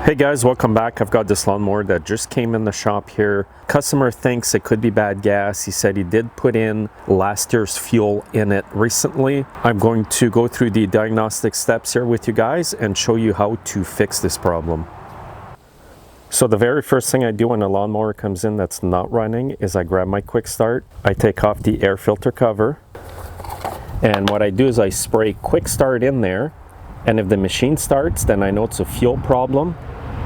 Hey guys, welcome back. I've got this lawnmower that just came in the shop here. Customer thinks it could be bad gas. He said he did put in last year's fuel in it recently. I'm going to go through the diagnostic steps here with you guys and show you how to fix this problem. So the very first thing I do when a lawnmower comes in that's not running is I grab my quick start. I take off the air filter cover. And what I do is I spray quick start in there. And if the machine starts, then I know it's a fuel problem.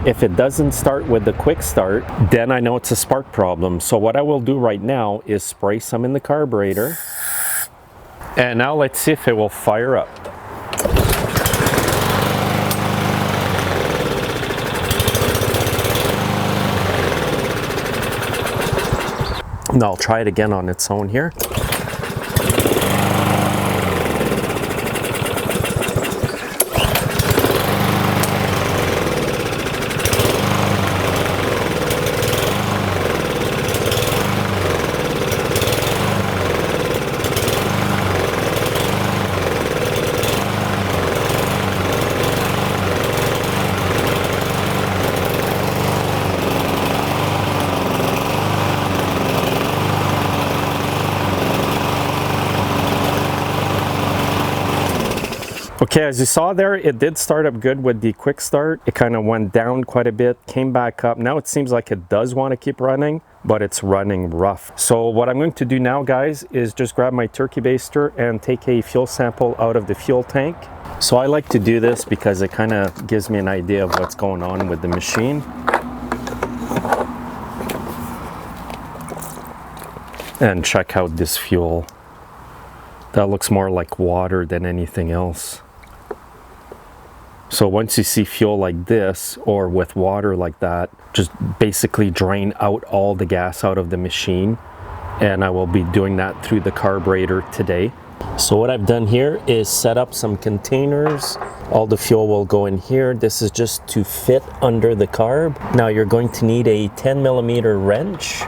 If it doesn't start with the quick start, then I know it's a spark problem. So what I will do right now is spray some in the carburetor. And now let's see if it will fire up. Now I'll try it again on its own here. Okay, as you saw there, it did start up good with the quick start. It kind of went down quite a bit, came back up. Now it seems like it does want to keep running, but it's running rough. So what I'm going to do now, guys, is just grab my turkey baster and take a fuel sample out of the fuel tank. So I like to do this because it kind of gives me an idea of what's going on with the machine. And check out this fuel. That looks more like water than anything else. So once you see fuel like this or with water like that, just basically drain out all the gas out of the machine. And I will be doing that through the carburetor today. So what I've done here is set up some containers. All the fuel will go in here. This is just to fit under the carb. Now you're going to need a 10mm wrench.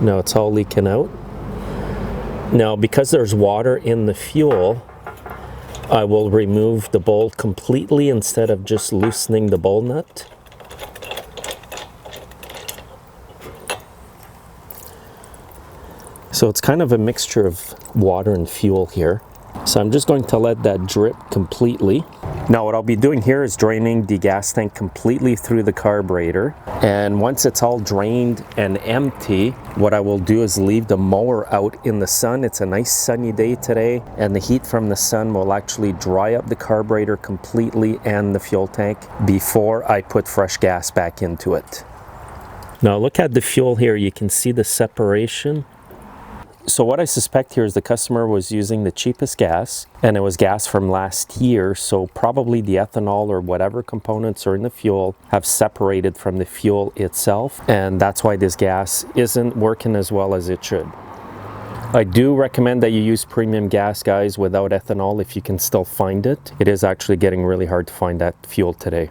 Now it's all leaking out. Now because there's water in the fuel, I will remove the bolt completely instead of just loosening the bowl nut. So it's kind of a mixture of water and fuel here. So I'm just going to let that drip completely. Now what I'll be doing here is draining the gas tank completely through the carburetor. And once it's all drained and empty, what I will do is leave the mower out in the sun. It's a nice sunny day today, and the heat from the sun will actually dry up the carburetor completely and the fuel tank before I put fresh gas back into it. Now look at the fuel here. You can see the separation. So what I suspect here is the customer was using the cheapest gas, and it was gas from last year, so probably the ethanol or whatever components are in the fuel have separated from the fuel itself, and that's why this gas isn't working as well as it should. I do recommend that you use premium gas, guys, without ethanol if you can still find it. It is actually getting really hard to find that fuel today.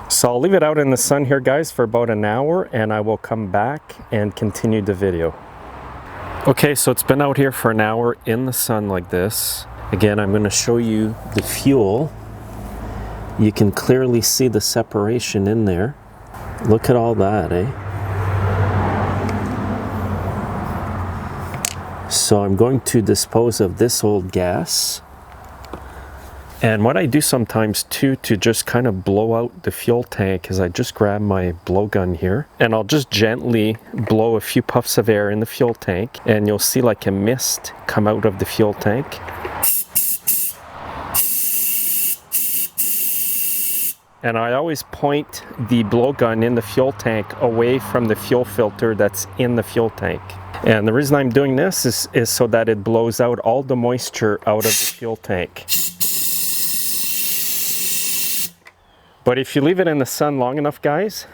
So I'll leave it out in the sun here, guys, for about an hour, and I will come back and continue the video. Okay, so it's been out here for an hour in the sun like this. Again, I'm going to show you the fuel. You can clearly see the separation in there. Look at all that, eh? So I'm going to dispose of this old gas. And what I do sometimes too to just kind of blow out the fuel tank is I just grab my blowgun here and I'll just gently blow a few puffs of air in the fuel tank, and you'll see like a mist come out of the fuel tank. And I always point the blowgun in the fuel tank away from the fuel filter that's in the fuel tank. And the reason I'm doing this is so that it blows out all the moisture out of the fuel tank. But if you leave it in the sun long enough, guys,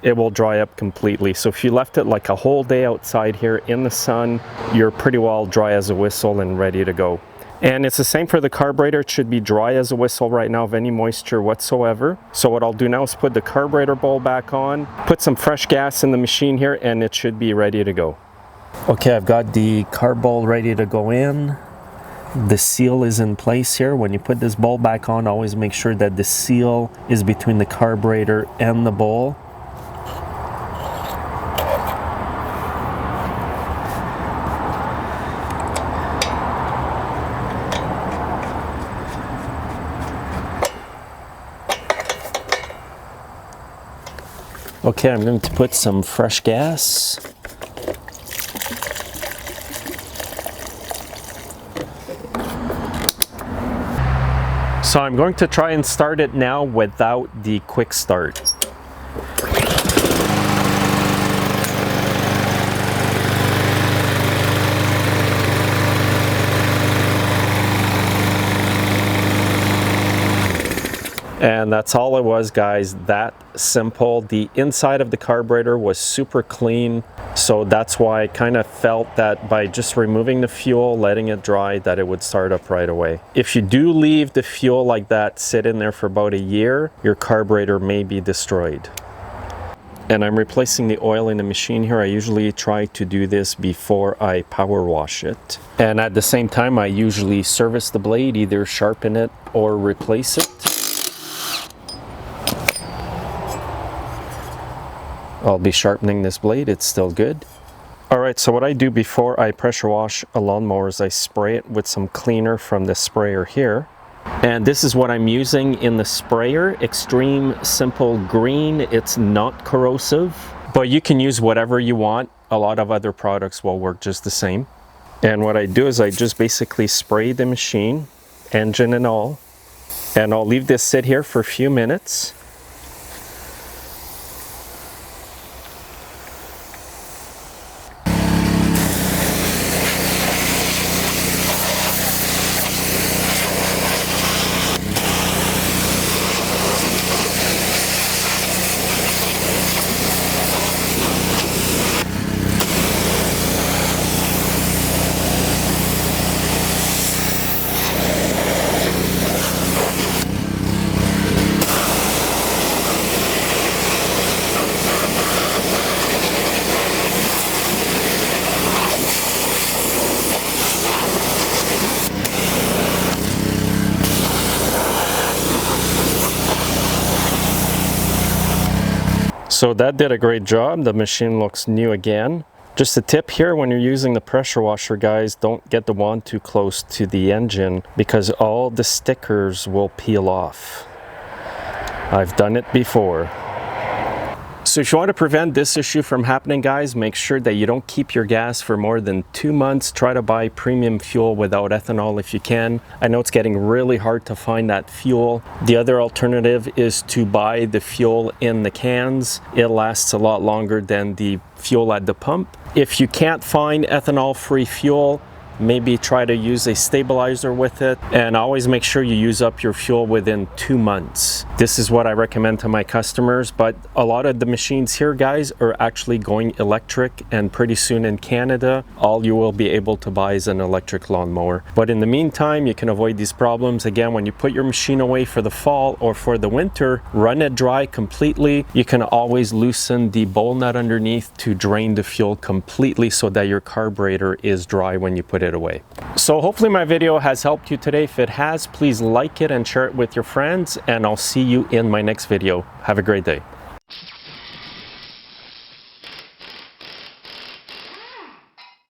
it will dry up completely. So if you left it like a whole day outside here in the sun, you're pretty well dry as a whistle and ready to go. And it's the same for the carburetor. It should be dry as a whistle right now of any moisture whatsoever. So what I'll do now is put the carburetor bowl back on, put some fresh gas in the machine here, and it should be ready to go. Okay, I've got the carb bowl ready to go in. The seal is in place here. When you put this bowl back on, always make sure that the seal is between the carburetor and the bowl. Okay, I'm going to put some fresh gas. So I'm going to try and start it now without the quick start. And that's all it was, guys. That simple. The inside of the carburetor was super clean, so that's why I kind of felt that by just removing the fuel, letting it dry, that it would start up right away. If you do leave the fuel like that sit in there for about a year, your carburetor may be destroyed. And I'm replacing the oil in the machine here. I usually try to do this before I power wash it. And at the same time, I usually service the blade, either sharpen it or replace it. I'll be sharpening this blade, it's still good. Alright, so what I do before I pressure wash a lawnmower is I spray it with some cleaner from the sprayer here. And this is what I'm using in the sprayer, Extreme Simple Green. It's not corrosive, but you can use whatever you want. A lot of other products will work just the same. And what I do is I just basically spray the machine, engine and all, and I'll leave this sit here for a few minutes. So that did a great job. The machine looks new again. Just a tip here, when you're using the pressure washer, guys, don't get the wand too close to the engine because all the stickers will peel off. I've done it before. So if you want to prevent this issue from happening, guys, make sure that you don't keep your gas for more than 2 months. Try to buy premium fuel without ethanol if you can. I know it's getting really hard to find that fuel. The other alternative is to buy the fuel in the cans. It lasts a lot longer than the fuel at the pump. If you can't find ethanol-free fuel, maybe try to use a stabilizer with it, and always make sure you use up your fuel within 2 months. This is what I recommend to my customers, but a lot of the machines here, guys, are actually going electric, and pretty soon in Canada, all you will be able to buy is an electric lawnmower. But in the meantime, you can avoid these problems. Again, when you put your machine away for the fall or for the winter, run it dry completely. You can always loosen the bowl nut underneath to drain the fuel completely so that your carburetor is dry when you put it away. So hopefully my video has helped you today. If it has, please like it and share it with your friends, and I'll see you in my next video. Have a great day.